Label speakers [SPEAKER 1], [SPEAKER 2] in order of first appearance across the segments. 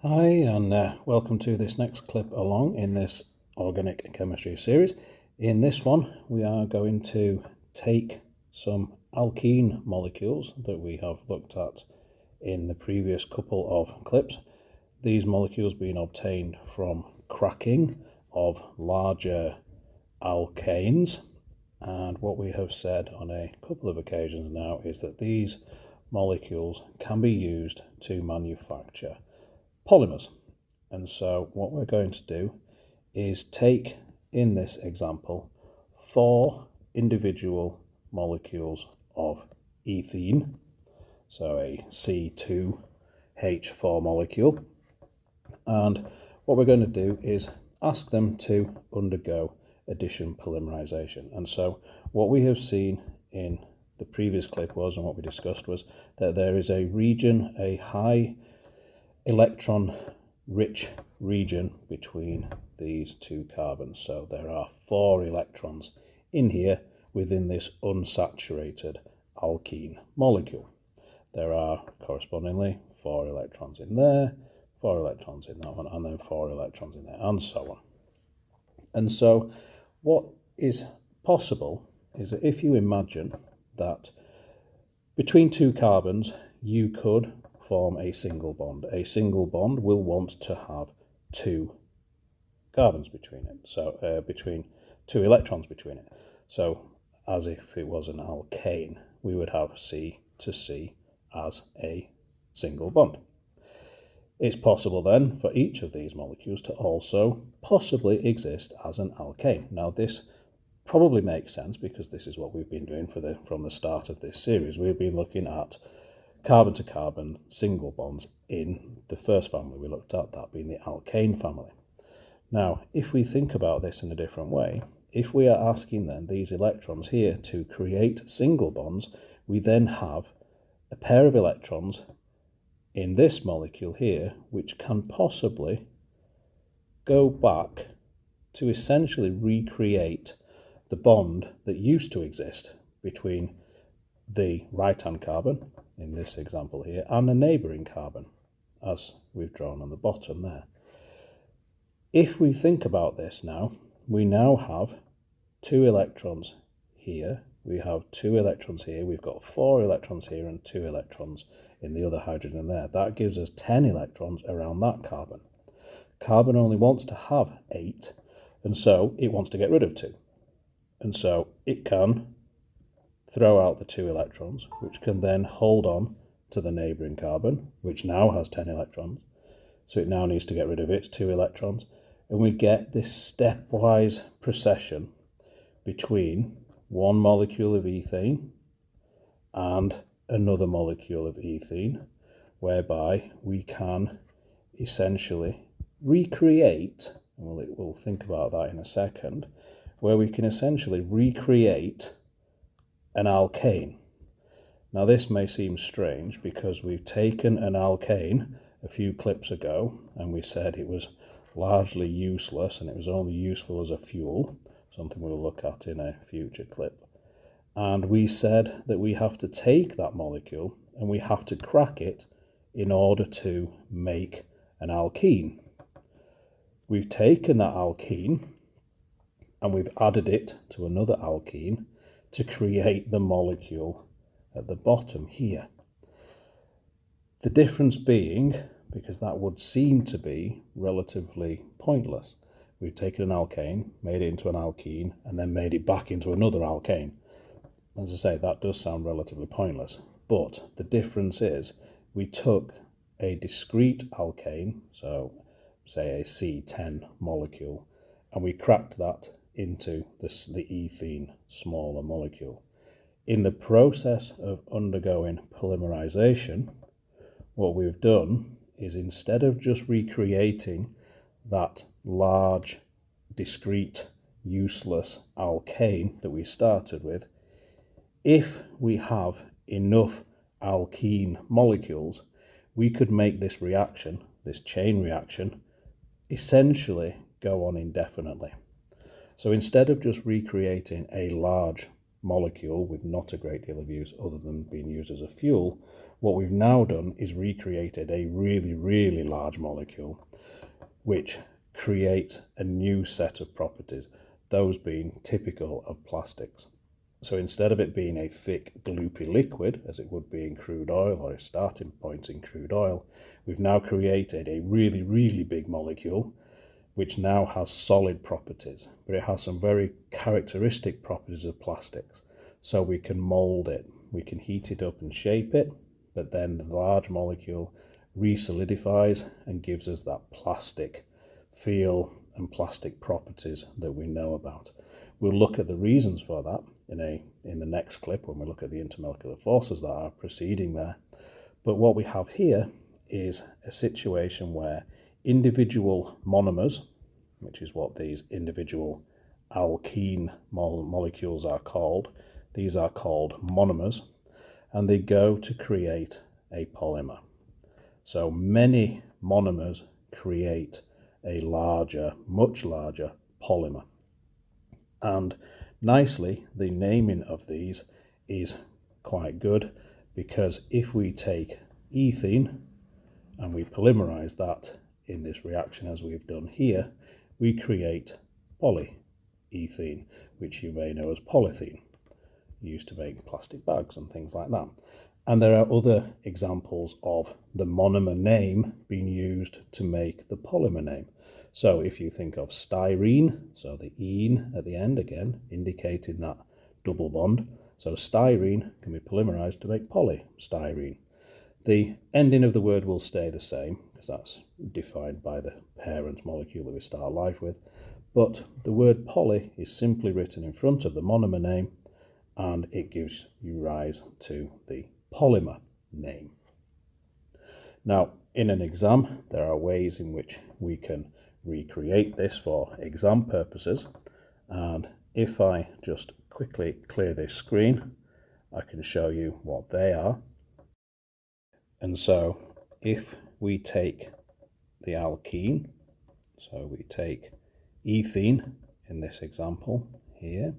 [SPEAKER 1] Hi, and welcome to this next clip along in this organic chemistry series. In this one, we are going to take some alkene molecules that we have looked at in the previous couple of clips. These molecules being obtained from cracking of larger alkanes. And what we have said on a couple of occasions now is that these molecules can be used to manufacture polymers. And so what we're going to do is take, in this example, 4 individual molecules of ethene, so a C2H4 molecule, and what we're going to do is ask them to undergo addition polymerization. And so what we have seen in the previous clip was, and what we discussed was, that there is a region, a high electron rich region between these two carbons. So there are 4 electrons in here within this unsaturated alkene molecule. There are correspondingly 4 electrons in there, 4 electrons in that one, and then 4 electrons in there, and so on. And so what is possible is that if you imagine that between 2 carbons you could form a single bond. A single bond will want to have 2 carbons between it, so between 2 electrons between it. So as if it was an alkane, we would have C to C as a single bond. It's possible then for each of these molecules to also possibly exist as an alkane. Now this probably makes sense because this is what we've been doing from the start of this series. We've been looking at carbon to carbon single bonds in the first family we looked at, that being the alkane family. Now, if we think about this in a different way, if we are asking then these electrons here to create single bonds, we then have a pair of electrons in this molecule here which can possibly go back to essentially recreate the bond that used to exist between the right-hand carbon, in this example here, and a neighbouring carbon, as we've drawn on the bottom there. If we think about this now, we now have 2 electrons here, we have 2 electrons here, we've got 4 electrons here and 2 electrons in the other hydrogen there. That gives us 10 electrons around that carbon. Carbon only wants to have 8, and so it wants to get rid of 2. And so it can throw out the 2 electrons, which can then hold on to the neighbouring carbon, which now has 10 electrons. So it now needs to get rid of its 2 electrons. And we get this stepwise procession between one molecule of ethane and another molecule of ethene, whereby we can essentially recreate, and we'll think about that in a second, where we can essentially recreate an alkane. Now this may seem strange because we've taken an alkane a few clips ago and we said it was largely useless and it was only useful as a fuel, something we'll look at in a future clip. And we said that we have to take that molecule and we have to crack it in order to make an alkene. We've taken that alkene and we've added it to another alkene to create the molecule at the bottom here. The difference being, because that would seem to be relatively pointless, we've taken an alkane, made it into an alkene, and then made it back into another alkane. As I say, that does sound relatively pointless, but the difference is we took a discrete alkane, so say a C10 molecule, and we cracked that into the ethene smaller molecule. In the process of undergoing polymerization, what we've done is instead of just recreating that large, discrete, useless alkane that we started with, if we have enough alkene molecules, we could make this reaction, this chain reaction, essentially go on indefinitely. So instead of just recreating a large molecule with not a great deal of use other than being used as a fuel, What we've now done is recreated a really, really large molecule, which creates a new set of properties, those being typical of plastics. So instead of it being a thick, gloopy liquid, as it would be in crude oil or a starting point in crude oil, we've now created a really, really big molecule, which now has solid properties, but it has some very characteristic properties of plastics. So we can mold it, we can heat it up and shape it, but then the large molecule re-solidifies and gives us that plastic feel and plastic properties that we know about. We'll look at the reasons for that in the next clip when we look at the intermolecular forces that are preceding there. But what we have here is a situation where individual monomers, which is what these individual alkene molecules are called, these are called monomers, and they go to create a polymer. So many monomers create a larger, much larger polymer. And nicely, the naming of these is quite good, because if we take ethene and we polymerize that in this reaction as we've done here, we create polyethene, which you may know as polythene, used to make plastic bags and things like that. And there are other examples of the monomer name being used to make the polymer name. So if you think of styrene, so the ene at the end again, indicating that double bond. So styrene can be polymerized to make polystyrene. The ending of the word will stay the same, because that's defined by the parent molecule that we start life with. But the word poly is simply written in front of the monomer name, and it gives you rise to the polymer name. Now, in an exam, there are ways in which we can recreate this for exam purposes. And if I just quickly clear this screen, I can show you what they are. And so if we take the alkene, so we take ethene in this example here,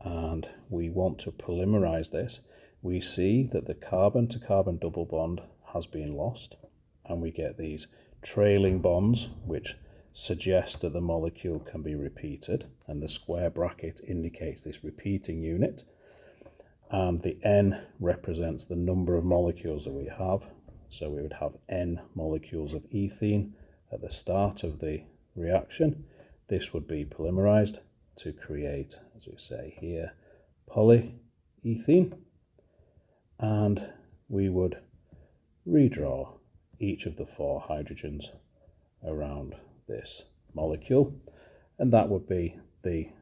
[SPEAKER 1] and we want to polymerize this, we see that the carbon-to-carbon double bond has been lost, and we get these trailing bonds which suggest that the molecule can be repeated, and the square bracket indicates this repeating unit, and the N represents the number of molecules that we have. So we would have N molecules of ethene at the start of the reaction. This would be polymerized to create, as we say here, polyethene, and we would redraw each of the 4 hydrogens around this molecule, and that would be the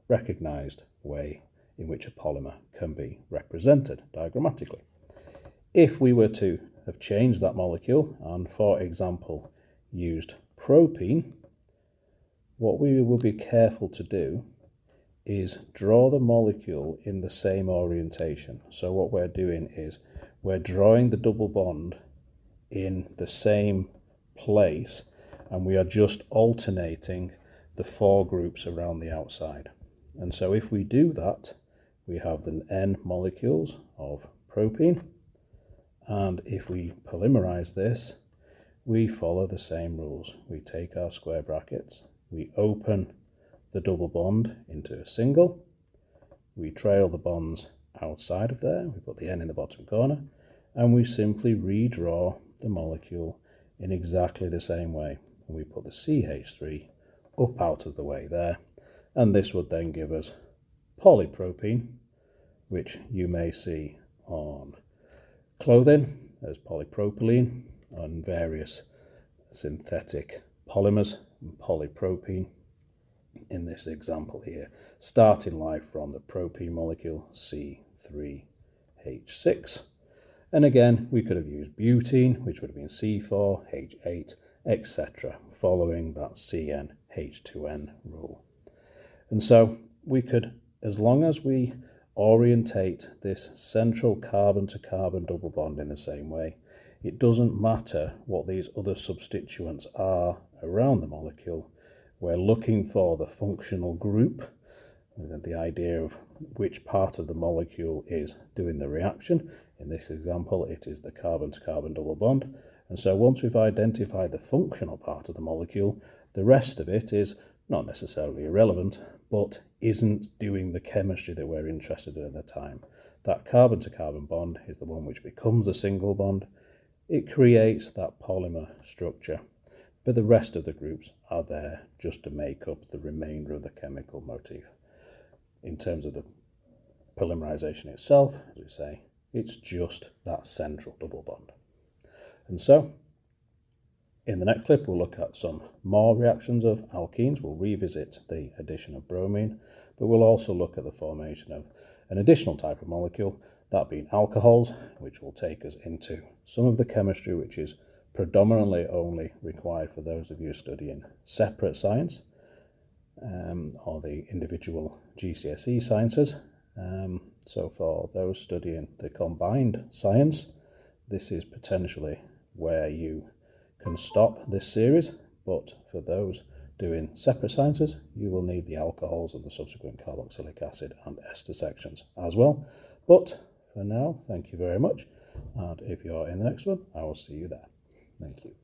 [SPEAKER 1] recognized way in which a polymer can be represented diagrammatically. If we were to have changed that molecule and, for example, used propene, what we will be careful to do is draw the molecule in the same orientation. So what we're doing is we're drawing the double bond in the same place, and we are just alternating the 4 groups around the outside. And so if we do that, we have the N molecules of propene, and if we polymerize this, we follow the same rules. We take our square brackets, we open the double bond into a single, we trail the bonds outside of there, we put the N in the bottom corner, and we simply redraw the molecule in exactly the same way. And we put the CH3 up out of the way there, and this would then give us polypropene, which you may see on clothing as polypropylene, on various synthetic polymers, and polypropene in this example here, starting life from the propene molecule C3H6. And again, we could have used butene, which would have been C4H8, etc., following that CnH2n rule. And so we could, as long as we orientate this central carbon-to-carbon double bond in the same way, it doesn't matter what these other substituents are around the molecule. We're looking for the functional group, the idea of which part of the molecule is doing the reaction. In this example, it is the carbon-to-carbon double bond. And so once we've identified the functional part of the molecule, the rest of it is not necessarily irrelevant, but isn't doing the chemistry that we're interested in at the time. That carbon-to-carbon bond is the one which becomes a single bond. It creates that polymer structure, but the rest of the groups are there just to make up the remainder of the chemical motif. In terms of the polymerization itself, as we say, it's just that central double bond. And so, in the next clip, we'll look at some more reactions of alkenes. We'll revisit the addition of bromine, but we'll also look at the formation of an additional type of molecule, that being alcohols, which will take us into some of the chemistry which is predominantly only required for those of you studying separate science, or the individual GCSE sciences. So for those studying the combined science, this is potentially where you can stop this series, but for those doing separate sciences, you will need the alcohols and the subsequent carboxylic acid and ester sections as well. But for now, thank you very much, and if you're in the next one, I will see you there. Thank you.